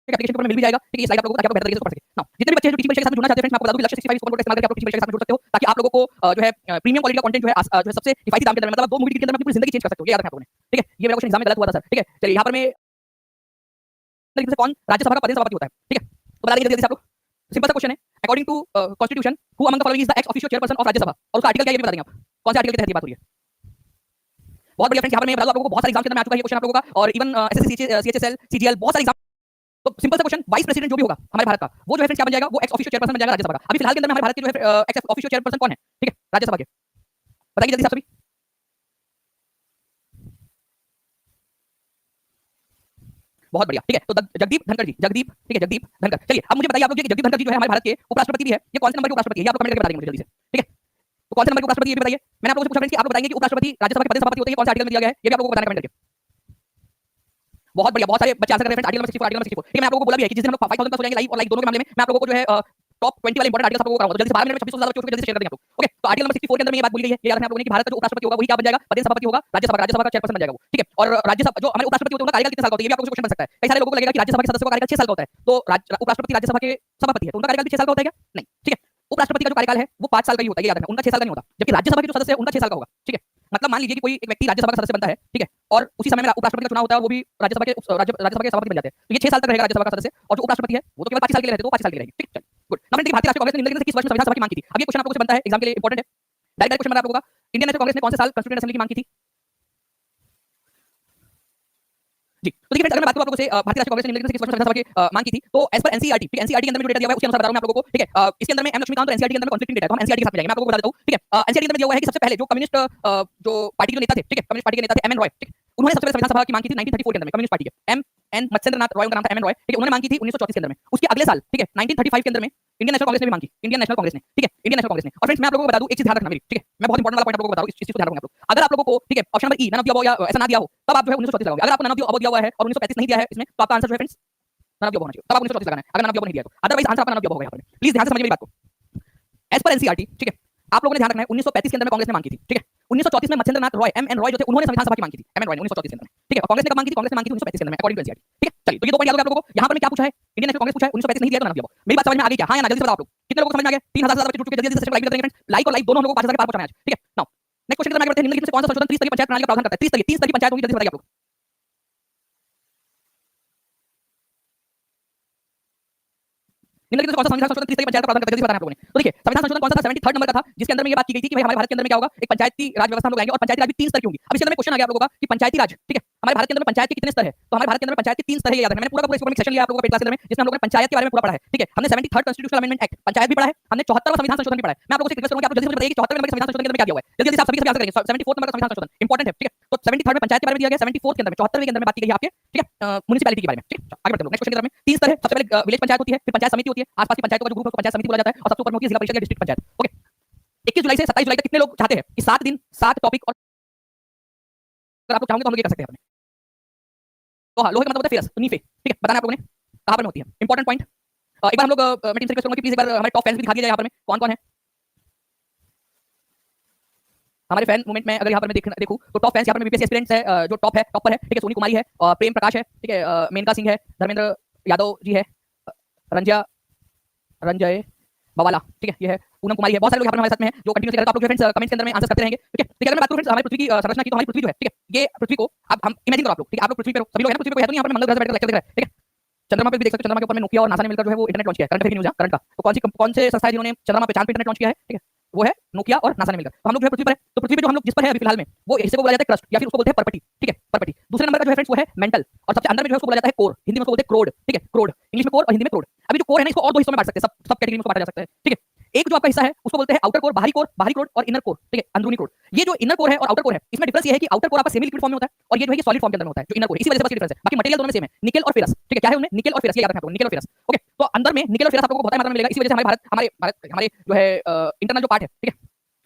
Application के ऊपर मिल भी जाएगा। ठीक है, ये स्लाइड आप लोगों को ताकि आप बेहतर तरीके से पढ़ सकें। नाउ जितने भी बच्चे हैं जो टीचिंग परीक्षा के साथ जुड़ना चाहते हैं फ्रेंड्स, मैं आपको बता दूं कि लक्ष्य 65 सुपर कोड का इस्तेमाल करके आप लोग टीचिंग परीक्षा के साथ जुड़ सकते हो, ताकि आप लोगों को जो है प्रीमियम क्वालिटी का कंटेंट जो है जो है सबसे किफायती दाम के अंदर, मतलब आप 2 मूवी टिकट के अंदर अपनी पूरी जिंदगी चेंज कर सकते हो। ये याद रखना आप लोगों ने। ठीक है, ये मेरा क्वेश्चन एग्जाम में गलत हुआ था सर। ठीक है, चलिए यहाँ पर मैं से कौन राज्यसभा का पदेन सभापति होता है। ठीक है, तो बता दीजिए जल्दी से आप लोग। सिंपल सा क्वेश्चन है, according to constitution who among the following is the ex officio chairperson of Rajya Sabha, और उसका आर्टिकल क्या है ये भी बता देंगे आप, कौन से आर्टिकल के तहत ये बात हो रही है। बहुत बढ़िया फ्रेंड्स, यहाँ पर मैं बता दूं आप लोगों को बहुत सारे एग्जाम के अंदर में आ चुका है ये क्वेश्चन आप लोगों का, और इवन एसएससी सीएचएसएल सीजीएल बहुत सारे एग्जाम। तो सिंपल सा क्वेश्चन, वाइस प्रेसिडेंट जो भी होगा हमारे भारत का, वो जो है फ्रेंड्स क्या बन जाएगा, वो एक्स ऑफिशियो चेयरपर्सन बन जाएगा राज्यसभा का। अभी फिलहाल के अंदर में हमारे भारत के जो है एक्स ऑफिशियो चेयरपर्सन कौन है, ठीक है, राज्यसभा के, बताइए जल्दी से आप सभी। बहुत बढ़िया, ठीक है, तो जगदीप धनखड़ जी, जगदीप, ठीक है, जगदीप धनखड़। चलिए अब मुझे बताइए आप लोग कि जगदीप धनखड़ जी जो है हमारे भारत के उपराष्ट्रपति भी है, ये कौन से नंबर के उपराष्ट्रपति है, ये आप लोग कमेंट करके बता देंगे मुझे जल्दी से। ठीक है, तो कौन से नंबर के उपराष्ट्रपति ये भी बताइए। मैंने आप लोगों से पूछा फ्रेंड्स कि आप लोग बताएंगे कि उपराष्ट्रपति राज्यसभा के पदेन सभापति होते हैं, कौन से आर्टिकल में दिया गया है, ये भी आप लोगों को बताना कमेंट करके। बहुत बढ़िया, बहुत सारे बच्चे आंसर कर रहे हैं आर्टिकल नंबर 64, आर्टिकल नंबर 64। ठीक है, मैं आप लोगों को बोला भी है कि जिस दिन हम लोग 5000 प्लस हो जाएंगे लाइव और लाइव दोनों के मामले में मैं आप लोगों को जो है टॉप 20 वाले इंपॉर्टेंट आर्टिकल्स आप लोगों को कराऊंगा। तो जल्दी से 12 मिनट में 2600 से ज्यादा बच्चों को जल्दी से शेयर कर देंगे आप लोग। ओके, तो आर्टिकल नंबर 64 के अंदर में ये बात बोली गई है, ये याद रखना आप लोगों ने कि भारत का जो उपराष्ट्रपति होगा वही क्या बन जाएगा, पदेन सभापति होगा, राज्यसभा का चेयरपर्सन बन जाएगा वो। ठीक है, और राज्यसभा जो हमारे उपराष्ट्रपति होते हैं उनका कार्यकाल कितने साल का होता है, ये भी आप लोगों को क्वेश्चन बन सकता है। कई सारे लोगों को लगेगा कि राज्यसभा के सदस्य का कार्यकाल 6 साल का होता है, तो उपराष्ट्रपति राज्यसभा के सभापति है तो उनका कार्यकाल भी 6 साल का होता है क्या? नहीं। ठीक है, उपराष्ट्रपति का जो कार्यकाल है वो 5 साल का ही होता है, ये याद रखना, उनका 6 साल का नहीं होता, जबकि राज्यसभा के जो सदस्य है उनका 6 साल का होगा। ठीक है, मतलब मान लीजिए कि कोई एक व्यक्ति राज्यसभा का सदस्य बनता है, ठीक है, और उसी समय में उपराष्ट्रपति का चुनाव होता है और वो भी राज्यसभा के सभापति बन जाते हैं, तो ये 6 साल तक रहेगा राज्यसभा का सदस्य, और जो उपराष्ट्रपति है वो तो केवल 25 साल के लिए रहते हैं, तो 25 साल के लिए रहेंगे। ठीक है, गुड। अब देखिए भारतीय राष्ट्रीय कांग्रेस ने निम्नलिखित में से किस वर्ष में संविधान सभा की मांग की थी। अब ये क्वेश्चन आप लोगों से बनता है, एग्जाम के लिए इंपॉर्टेंट है, डायरेक्ट क्वेश्चन बना आप लोगों का। इंडियन नेशनल कांग्रेस ने कौन से साल कॉन्स्टिट्यूएंट असेंबली की मांग की थी जी। तो देखिए अगर मैं बात करूं आप लोगों से भारतीय राष्ट्रीय कांग्रेस ने निम्नलिखित में से किस वर्ष में संविधान सभा की मांग की थी, तो एज पर एनसीईआरटी, ठीक है, एनसीईआरटी के अंदर में जो डेटा दिया हुआ है उसके अनुसार बता रहा हूं मैं आप लोगों को। ठीक है, इसके अंदर में एम लक्ष्मीकांत और एनसीईआरटी के अंदर में कॉन्फ्लिक्टिंग डेटा है, तो हम एनसीईआरटी के साथ जाएंगे, मैं आप लोगों को बता देता हूं। ठीक है, एनसीईआरटी के अंदर दिया हुआ है कि सबसे पहले जो कम्युनिस्ट जो पार्टी के नेता थे, ठीक है, कम्युनिस्ट पार्टी के नेता थे एम एन रॉय, ठीक है, उन्होंने सबसे पहले संविधान सभा की मांग की थी 1934 के अंदर में, कम्युनिस्ट पार्टी के एम एन मत्स्येंद्रनाथ रॉय उनका नाम था, एम एन रॉय, ठीक है, उन्होंने मांग की थी 1934 के अंदर में। उसके अगले साल, ठीक है, 1935 के अंदर में इंडियन नेशनल कांग्रेस ने भी मांग की, इंडियन नेशनल कांग्रेस ने, ठीक है, इंडियन नेशनल कांग्रेस ने। और फ्रेंड्स मैं आप लोगों को बता दूं एक चीज ध्यान रखना मेरी, ठीक है, मैं बहुत इंपॉर्टेंट वाला पॉइंट आप लोगों को बता रहा हूं, इस चीज को ध्यान रखना आप लोग। अगर आप लोगों को, ठीक है, option number E none of the above या ऐसा ना दिया हो, तब आप जो है 1934 लगाओगे। अगर आपको नन ऑफ द अबव दिया हुआ है और 1935 नहीं दिया है इसमें, तो आपका आंसर जो है friends none of the above होना चाहिए, तब आप 1934 लगाना है, अगर नन ऑफ द अबव नहीं दिया तो। अदरवाइज आंसर आपका नन ऑफ द अबव होगा यहाँ पर। प्लीज ध्यान से समझिए मेरी बात को। एज पर एनसीईआरटी, ठीक है, आप लोगों ने ध्यान रखना है 1935 के अंदर में कांग्रेस ने मांग की थी, ठीक है, 1934 में मत्स्येंद्रनाथ रॉय एम एन रॉय जो थे उन्होंने संविधान सभा की मांग की थी, एम एन रॉय ने 1934 के अंदर में। ठीक है, और कांग्रेस ने कब मांग की थी, कांग्रेस ने मांग की थी 1935 के अंदर में अकॉर्डिंग टू एनसीईआरटी। ठीक है, चलिए तो ये दो पॉइंट याद होगा आप लोगों को। यहाँ पर मैं क्या पूछा है, इंडियन नेशनल कांग्रेस पूछा है, 1935 नहीं दिया तो नन ऑफ द अबव। मेरी बात समझ में आ गई क्या, हां या ना, जल्दी से बताओ आप लोग। कितने लोगों को समझ में आ गया? 3000 से ज्यादा बच्चे जुड़ चुके हैं, जल्दी जल्दी सेशन लाइव करेंगे फ्रेंड्स, लाइक और लाइव दोनों हम लोग को 5000 के पार पहुंचाना है आज। ठीक है, नाउ नेक्स्ट क्वेश्चन की तरफ आगे बढ़ते हैं। निम्नलिखित में से कौन सा संशोधन त्रिस्तरीय पंचायत प्रणाली का प्रावधान करता है? त्रिस्तरीय पंचायत होगी, जल्दी बताइए आप लोग। निम्नलिखित में से कौन सा संविधान संशोधन त्रिस्तरीय पंचायत का प्रावधान करता है, जल्दी बताना आप लोगों ने। तो देखिए संविधान संशोधन कौन सा था, 73 नंबर का था, जिसके अंदर में ये बात की गई थी कि भाई हमारे भारत के अंदर में क्या होगा, एक पंचायती राज व्यवस्था हम लोग लाएंगे, और पंचायती राज भी 3 स्तर की होगी। अब इसके अंदर में क्वेश्चन आ गया आप लोगों का कि पंचायती राज, ठीक है, हमारे भारत के अंदर में पंचायत के कितने स्तर है, तो हमारे भारत के अंदर में पंचायत के 3 स्तर है, याद रखना। मैंने पूरा का पूरा इसको सेक्शन लिया आप लोगों का पेज क्लास के अंदर में, जिसमें हम लोगों ने पंचायत के बारे में पूरा पढ़ा है। ठीक है, हमने 73rd constitutional amendment act panchayat भी पढ़ा है, हमने 74वां संविधान संशोधन भी पढ़ा है। मैं आप लोगों से रिक्वेस्ट करूंगा कि आप जल्दी से बताइए कि 74वें नंबर के संविधान संशोधन के अंदर में क्या दिया हुआ है, जल्दी जल्दी आप सभी आंसर करेंगे। 74th नंबर का संविधान संशोधन इंपॉर्टेंट है। ठीक है, तो 73rd में पंचायत के बारे में दिया गया, 74th के अंदर में 74वें के अंदर में बात की गई है आपके, ठीक है, म्युनिसिपैलिटी के बारे में। ठीक है, आगे बढ़ते हैं। नेक्स्ट क्वेश्चन की तरफ में 3 स्तर है, सबसे पहले विलेज पंचायत होती है, फिर पंचायत समिति होती है, आसपास की पंचायतों का जो ग्रुप है उसको पंचायत समिति बोला जाता है, और सबसे ऊपर में होती है जिला परिषद या डिस्ट्रिक्ट पंचायत। ओके, 21 जुलाई से 27 जुलाई तक कितने लोग चाहते हैं कि 7 दिन 7 टॉपिक, और अगर आप लोग चाहोगे तो हम लोग ये कर सकते हैं अपने। तो हाँ, लोहे का मतलब होता है फेरस, तो नीफे। ठीक है, बताना आप लोगों ने कहां पर में होती है, इंपॉर्टेंट पॉइंट। एक बार हम लोग मैं टीम से रिक्वेस्ट करूंगा कि प्लीज एक बार हमारे टॉप फैंस भी दिखा दिया जाए यहाँ पर में कौन कौन है हमारे फैन मूवमेंट में। अगर यहाँ पर मैं देखूं तो टॉप फैंस यहाँ पर बीपीएससी एस्पिरेंट्स है, जो टॉप है, टॉपर है, ठीक है, सोनी कुमारी है, प्रेम प्रकाश है, ठीक है, मेनका सिंह है, धर्मेंद्र यादव जी है, रंजय बवाला, ठीक है, ये है पूनम कुमारी है। बहुत सारे लोग यहाँ पर हमारे साथ में हैं जो कंटिन्यूसली करते हैं। आप लोग फ्रेंड्स कमेंट्स के अंदर में आंसर करते रहेंगे। ठीक है, देखिए अगर मैं बात करूं फ्रेंड्स हमारी पृथ्वी की संरचना की, तो हमारी पृथ्वी जो है, ठीक है, ये पृथ्वी को अब हम इमेजिन करो आप लोग, ठीक है, आप लोग पृथ्वी पे हो, सभी लोग हैं ना पृथ्वी पे, है तो यहाँ पर मंगल ग्रह से बैठकर लेक्चर देख रहे हैं। ठीक है, चंद्रमा पे भी देख सकते हो, चंद्रमा के ऊपर में नोकिया और नासा ने मिलकर जो है वो इंटरनेट लॉन्च किया है, करंट फेक न्यूज़ है करंट का। तो कौन से संस्था है जिन्होंने चंद्रमा पे चांद पे इंटरनेट लॉन्च किया है, ठीक है, वो है नोकिया और नासा ने मिलकर। तो हम लोग जो है पृथ्वी पर है, तो पृथ्वी पे जो हम लोग जिस पर है अभी फिलहाल में, वो हिस्से को बोला जाता है क्रस्ट, या फिर उसको बोलते हैं परपटी। ठीक है, परपटी। दूसरे नंबर का जो है फ्रेंड्स वो है मेंटल, और सबसे अंदर में जो है उसको बोला जाता है कोर, हिंदी में उसको बोलते हैं क्रोड। ठीक है, क्रोड इंग्लिश में कोर और हिंदी में क्रोड। अभी जो कोर है ना, इसको और दो हिस्सों में बांट सकते हैं, सब कैटेगरी में इसको बांटा जा सकता है। ठीक है, एक जो आपका हिस्सा है उसको बोलते हैं आउटर कोर, बाहरी कोर और इनर कोर। ठीक है, अंदरूनी कोर। ये जो इनर कोर है और आउटर कोर है, इसमें डिफरेंस ये है कि आउटर कोर आपका सेमी लिक्विड फॉर्म में होता है, और ये जो है ये सॉलिड फॉर्म के अंदर में होता है जो इनर कोर है, इसी वजह से बस डिफरेंस है, बाकी मटेरियल दोनों में सेम है, निकेल और फेरस। ठीक है, क्या है उनमें, निकेल और फेरस, ये याद रखना आपको, निकेल और फेरस। ओके, तो अंदर में निकेल और फेरस आप लोगों को बहुत मात्रा में मिलेगा, इसी वजह से हमारे जो है इंटरनल जो पार्ट है, ठीक है,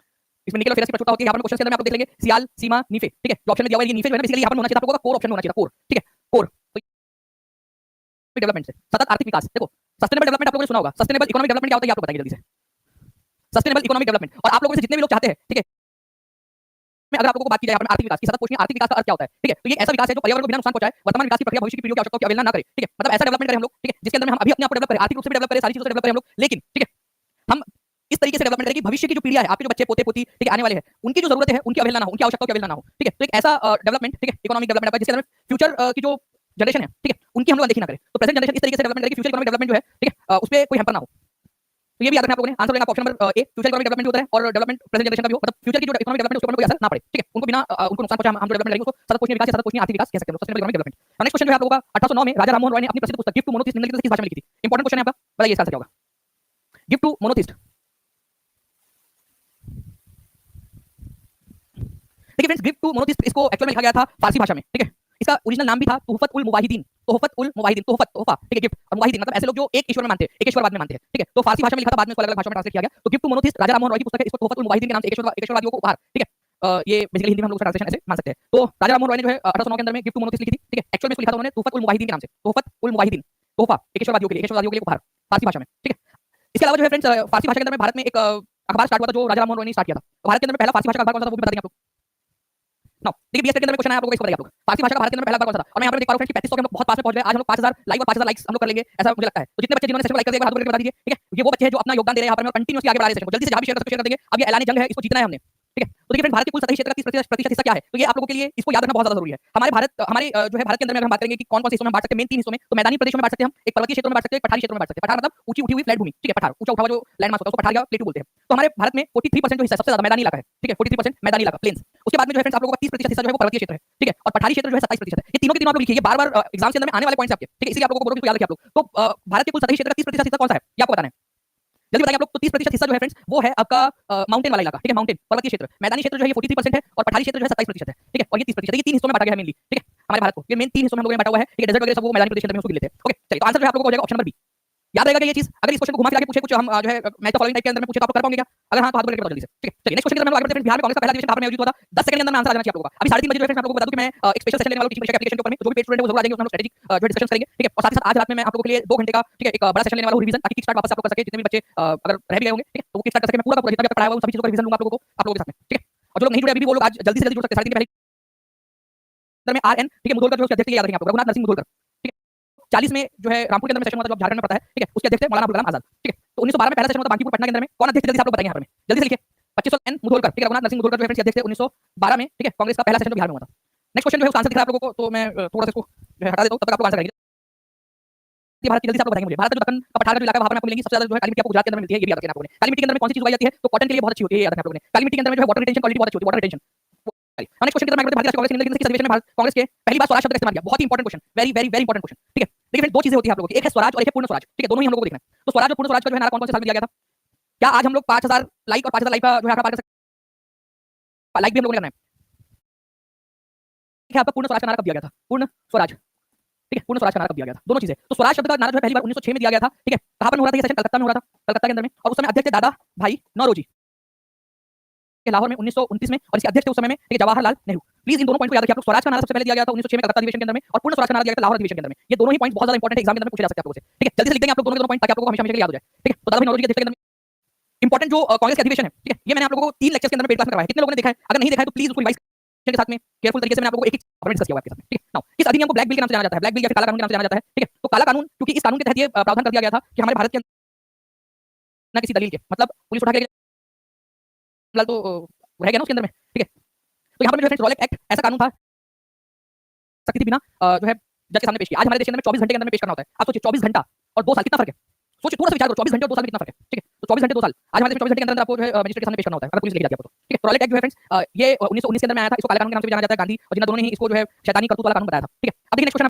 इसमें निकेल और फेरस की प्रचुरता होती है। यहाँ पर क्वेश्चन के अंदर में आप लोग देख लेंगे सियाल, सीमा, नीफे। ठीक है, जो ऑप्शन में दिया हुआ है ये नीफे जो है ना, बेसिकली यहाँ पर होना चाहिए आप लोगों का कोर ऑप्शन में होना चाहिए, कोर। ठीक है, कोर डेवलपमेंट से सतत आर्थिक विकास। देखो सस्टेनेबल डेवलपमेंट आप लोगों ने सुना होगा, सस्टेनेबल इकोनॉमिक डेवलपमेंट क्या होता है ये आप लोग बताइए जल्दी से। सस्टेनेबल इकोनॉमिक डेवलपमेंट, और आप लोगों में से जितने भी लोग चाहते हैं, ठीक है, में अगर आप लोगों को बात की जाए आर्थिक विकास की, सतत पोषणीय आर्थिक विकास का अर्थ क्या होता है? ठीक है, तो ये एक ऐसा विकास है जो पर्यावरण को बिना नुकसान पहुंचाए, वर्तमान विकास की प्रक्रिया भविष्य की पीढ़ियों की आवश्यकताओं की अवहेलना ना करे। ठीक है, मतलब ऐसा डेवलपमेंट करें हम लोग, ठीक है, जिसके अंदर में हम अभी अपने आप को डेवलप करें, आर्थिक रूप से भी डेवलप करें, सारी चीजों से डेवलप करें हम लोग, लेकिन ठीक है, हम इस तरीके से डेवलपमेंट करें कि भविष्य की जो पीढ़ियां है, आपके जो बच्चे पोते पोती ठीक है आने वाले हैं, उनकी जो जरूरत है उनकी अवहेलना ना हो, उनकी आवश्यकताओं की अवहेलना ना हो। ठीक है, तो एक ऐसा डेवलपमेंट, ठीक है, इकोनॉमिक डेवलपमेंट जिसके अंदर फ्यूचर की जो जनरेशन है, ठीक है, उनकी हम लोग अनदेखी ना करें। तो प्रेजेंट जनरेशन इस तरीके से डेवलपमेंट करें कि फ्यूचर इकोनॉमिक डेवलपमेंट जो है, ठीक है, उस पे कोई हैम्पर ना हो। तो ये भी याद रखना आप लोगों ने। आंसर देना option number A, future economic development होता है और डेवलपमेंट प्रेजेंट जनरेशन का भी हो, मतलब फ्यूचर की जो इकोनॉमिक डेवलपमेंट उसके ऊपर कोई असर ना पड़े। ठीक है, उनको बिना उनको नुकसान पहुंचाए हम जो डेवलपमेंट करेंगे उसको सतत पोषणीय विकास या सतत पोषणीय आर्थिक विकास कह सकते हैं, sustainable economic development. Next question जो है आप लोगों का 1809 में राजा राममोहन रॉय ने अपनी प्रसिद्ध पुस्तक गिफ्ट टू मोनोथिस्ट निम्नलिखित में से किस भाषा में लिखी थी? इंपॉर्टेंट क्वेश्चन है आपका, बताइए इसका आंसर क्या होगा? Gift to monotheist. देखिए फ्रेंड्स, गिफ्ट टू मोनोथिस्ट इसको एक्चुअल में लिखा गया था फारसी भाषा में। ठीक है, इसका ओरिजिनल नाम भी था तुहफत उल मुवाहिदीन, तुहफत उल मुवाहिदीन, तोहफत तोहफा, ठीक है, गिफ्ट, और मुवाहिदीन मतलब ऐसे लोग जो एक ईश्वर में मानते हैं, एक ईश्वरवाद में मानते हैं। ठीक है, तो फारसी भाषा में लिखा था, बाद में इसको अलग-अलग भाषा में ट्रांसलेट किया गया। तो gift to monotheist Raja Rammohan Roy की पुस्तक है, इसको तुहफत उल मुवाहिदीन के नाम से ईश्वरवादियों को उपहार। ठीक है, ये बेसिकली हिंदी में हम लोग ट्रांसलेशन ऐसे मान सकते हैं। तो राजा राममोहन रॉय ने जो है 1809 के अंदर में गिफ्ट टू मोनोथिस्ट लिखी थी। ठीक है, एक्चुअल में इसको लिखा था उन्होंने तुहफत उल मुवाहिदीन के नाम से, तुहफत उल मुवाहिदीन, तोहफा, एक ईश्वरवादियों के लिए उपहार, फारसी भाषा में। ठीक है, इसके अलावा जो है फ्रेंड्स फारसी भाषा के अंदर में भारत में एक अखबार स्टार्ट हुआ था जो राजा राममोहन रॉय ने स्टार्ट किया था। भारत के अंदर में पहला फारसी भाषा का अखबार कौन सा था वो भी बता देंगे आप लोग? नाउ देखिए बीएस के अंदर में क्वेश्चन है आप लोगों को, इसको बताइए आप लोग। फारसी भाषा का भारत के अंदर पहला अखबार कौन सा था? और मैं यहाँ पर देख पा रहा हूं फ्रेंड्स कि 3500 के हम लोग बहुत पास में पहुंच गए। आज हम लोग 5000 लाइव और 5000 लाइक्स हम लोग कर लेंगे ऐसा मुझे लगता है। तो जितने बच्चे जिन्होंने सेशन को लाइक कर दिया हाथ ऊपर करके बता दीजिए। ठीक है, ये वो बच्चे हैं जो अपना योगदान दे रहे हैं यहाँ पर, कंटिन्यूअसली आगे बढ़ा रहे हैं सेशन को। जल्दी से जहां भी शेयर कर सकते शेयर कर देंगे। अब ये ऐलान जंग है, इसको जीतना है हमने। ठीक है, तो देखिए फ्रेंड्स भारत के कुल सतही क्षेत्र का 30% हिस्सा क्या है? तो ये आप लोगों के लिए इसको याद रखना बहुत ज्यादा जरूरी है। हमारे जो है भारत के अंदर में हम बात करेंगे कि कौन कौन से हिस्सों में बांट सकते हैं, मेन 3 हिस्सों में। तो मैदानी प्रदेशों में बांट सकते हैं हम, एक पर्वतीय क्षेत्रों में बांट सकते हैं, एक पठारी क्षेत्रों में बांट सकते हैं। पठार मतलब ऊंची उठी हुई फ्लैट भूमि। ठीक है, पठार ऊंचा उठा हुआ जो लैंड मास होता है उसको पठार या प्लेटू बोलते हैं। तो हमारे भारत में 43% जो हिस्सा सबसे ज्यादा मैदानी इलाका है। ठीक है, 43% मैदानी इलाका प्लेन्स। उसके बाद में जो है फ्रेंड्स आप लोगों का 30% हिस्सा जो है वो पर्वतीय क्षेत्र है। ठीक है, और पठारी क्षेत्र जो है 27% है। ये तीनों के तीनों आप लोग लिखिए, ये बार-बार एग्जाम के अंदर में आने वाले पॉइंट्स आपके। ठीक है, इसलिए आप लोगों को बोल रहा हूं इसको याद रखिए आप लोग। तो भारत के कुल सतही क्षेत्र का 30% हिस्सा कौन सा है? ये आपको बताना है। जल्दी बताइए आप लोग। तो 30% हिस्सा जो है फ्रेंड्स वो है आपका माउंटेन वाला इलाका। ठीक है, माउंटेन पर्वतीय क्षेत्र। मैदानी क्षेत्र जो है ये 43% है और पठारी क्षेत्र जो है 27% है। ठीक है, और ये 30% ये 3 हिस्सों में बांटा गया है मेनली। ठीक है, हमारे भारत को ये मेन 3 हिस्सों में हम लोगों ने बांटा हुआ है। ठीक है, डेजर्ट वगैरह सब वो मैदानी प्रदेश क्षेत्र में उसको गिन लेते हैं। ओके चलिए, तो आंसर जो है आप लोगों को हो जाएगा ऑप्शन नंबर बी। याद रहेगा कि ये चीज अगर इस क्वेश्चन को घुमा फिरा के पूछे कुछ हम जो है मैच द फॉलोइंग टाइप के अंदर में पूछे तो आप लोग कर पाओगे क्या? अगर हां तो हाथ ऊपर करके बताओ जल्दी से। ठीक है, चलिए नेक्स्ट क्वेश्चन की तरफ हम लोग आगे बढ़ते हैं। बिहार में कांग्रेस का पहला अधिवेशन कहां पर आयोजित हुआ था? 10 सेकंड के अंदर में आंसर आ जाना चाहिए आप लोगों का। अभी 3:30 बजे जो है फ्रेंड्स आप लोगों को बता दूं कि मैं एक स्पेशल सेशन लेने वाला हूं टीचिंग एप्लीकेशन के ऊपर में। जो भी पेड स्टूडेंट है वो जरूर आ जाएंगे, उसमें हम लोग स्ट्रेटेजिक जो है डिस्कशन करेंगे। ठीक है, और साथ ही साथ आज रात में मैं आप लोगों के लिए 2 घंटे का ठीक है एक बड़ा सेशन लेने वाला हूं रिवीजन, ताकि किक स्टार्ट वापस आप लोग कर सके। जितने भी बच्चे अगर रह भी गए होंगे ठीक है तो वो किक स्टार्ट कर सके। मैं पूरा का पूरा जितना भी पढ़ाया हुआ है उन सभी चीजों का रिवीजन दूंगा आप लोगों के साथ में। ठीक है, और जो लोग नहीं जुड़े अभी भी वो लोग आज जल्दी से जल्दी जुड़ सकते हैं। 3:30 के पहले अंदर में आरएन ठीक है मुधोलकर जो उसके अध्यक्ष याद रखेंगे आप लोग, रघुनाथ नरसिंह मुधोलकर। ठीक है, 40 में जो है रामपुर के अंदर में सेशन हुआ था जो झारखंड में पड़ता है। ठीक है, उसके अध्यक्ष थे मौलाना अबुल कलाम आजाद। ठीक है, तो 1912 में पहला सेशन हुआ था बांकीपुर पटना के अंदर में। कौन अध्यक्ष जल्दी से आप लोग बताएंगे यहाँ पर में जल्दी से लिखिए। 2500 एन मुधोलकर। ठीक है, रघुनाथ नरसिंह मुधोलकर जो है फ्रेंड्स अध्यक्ष थे 1912 में। ठीक है, कांग्रेस का पहला सेशन जो बिहार में हुआ था। नेक्स्ट क्वेश्चन जो है उसका आंसर दिख रहा है आप लोगों को, तो मैं थोड़ा सा इसको जो है हटा देता हूं, तब तक आप लोग आंसर करेंगे। भारत की जल्दी से आपको बताएंगे मुझे। भारत का जो दक्कन का पठार का जो इलाका वहां पर आपको मिलेंगी सबसे ज्यादा जो है काली मिट्टी आपको गुजरात के अंदर मिलती है, ये भी याद रखना आप लोगों ने। काली मिट्टी के अंदर में कौन सी चीज उगाई जाती है? तो कॉटन के लिए बहुत अच्छी होती है, ये याद रखना आप लोगों ने। काली मिट्टी के अंदर में जो है वाटर रिटेंशन क्वालिटी बहुत अच्छी होती है, वाटर रिटेंशन। नेक्स्ट क्वेश्चन की तरफ मैं भारतीय राष्ट्रीय कांग्रेस निम्नलिखित में से किस अधिवेशन में भारत कांग्रेस के पहली बार स्वराज शब्द का इस्तेमाल किया? बहुत ही important question, very very very important question. ठीक है, देखिए फ्रेंड्स दो चीजें होती है आप लोगों की, एक है स्वराज और एक है पूर्ण स्वराज। ठीक है, दोनों ही हम लोगों को देखना है। तो स्वराज और पूर्ण स्वराज का जो है नारा कौन कौन से साल में दिया गया था? क्या आज हम लोग 5000 लाइक और 5000 लाइक का जो है आंकड़ा पार कर सकते हैं? लाइक भी हम लोगों ने करना है। ठीक है, आपका पूर्ण स्वराज का नारा कब दिया गया था? पूर्ण स्वराज। ठीक है, पूर्ण स्वराज का नारा कब दिया गया था? दोनों चीजें। तो स्वराज शब्द का नारा जो है पहली बार 1906 में दिया गया था। ठीक है, कहां पर हो रहा था ये सेशन? कलकत्ता में हो रहा था, कलकत्ता के अंदर में। और उस समय अध्यक्ष थे दादा भाई नौरोजी लाहौर में 1929 में, और इसके अध्यक्ष थे उस समय में ठीक है जवाहरलाल नेहरू। प्लीज इन दोनों पॉइंट को याद रखिए आप लोग। स्वराज का नारा सबसे पहले दिया गया था 1906 में कलकत्ता अधिवेशन के अंदर में, और पूर्ण स्वराज का नारा दिया गया था लाहौर अधिवेशन के अंदर में। ये दोनों ही पॉइंट बहुत ज्यादा इंपॉर्टेंट है, एग्जाम के अंदर में पूछे जा सकते हैं आप लोगों से। ठीक है, जल्दी से लिख देंगे आप लोग दोनों के दोनों पॉइंट ताकि आप लोगों को हमेशा हमेशा याद हो जाए। ठीक है, तो दादा भाई नौरोजी के अध्यक्ष के अंदर में इंपॉर्टेंट जो कांग्रेस के अधिवेशन है। ठीक है, ये मैंने आप लोगों को 3 लेक्चर्स के अंदर में पेड क्लास में करवाया है। कितने लोगों ने देखा है? अगर नहीं देखा है तो प्लीज उसको रिवाइज के साथ में केयरफुल तरीके से मैंने आप लोगों को एक एक डिस्कस किया हुआ है आपके साथ में। ठीक है, नाउ इस अधिनियम को ब्लैक बिल के नाम से जाना जाता है, ब्लैक बिल या फिर काला कानून के नाम से जाना जाता है। ठीक है, तो काला कानून क्योंकि इस कानून के तहत ये प्रावधान कर दिया गया था कि हमारे भारत के अंदर ना किसी दलील के मतलब पुलिस उठा के फिलहाल तो रह गया ना उसके अंदर में। ठीक है, तो यहाँ पर जो फ्रेंड्स रॉलेट एक्ट ऐसा कानून था सकती थी बिना जो है जज के सामने पेश किया। आज हमारे देश के अंदर में 24 घंटे के अंदर में पेश करना होता है। आप सोचिए 24 घंटा और 2 साल कितना फर्क है? सोचिए, थोड़ा सा विचार करो, 24 घंटे और 2 साल में कितना फर्क है? ठीक है, तो 24 घंटे 2 साल आज हमारे देश में 24 घंटे के अंदर आपको जो है मजिस्ट्रेट के सामने पेश करना होता है अगर पुलिस लेके जाती है आपको तो। ठीक है, रॉलेट एक्ट जो है फ्रेंड्स ये 1919 के अंदर में आया था। इसको काला कानून के नाम से भी जाना जाता है। गांधी और जिन दोनों ने ही इसको जो है शैतानी करतूत वाला कानून बताया था। ठीक है, अब देखिए नेक्स्ट क्वेश्चन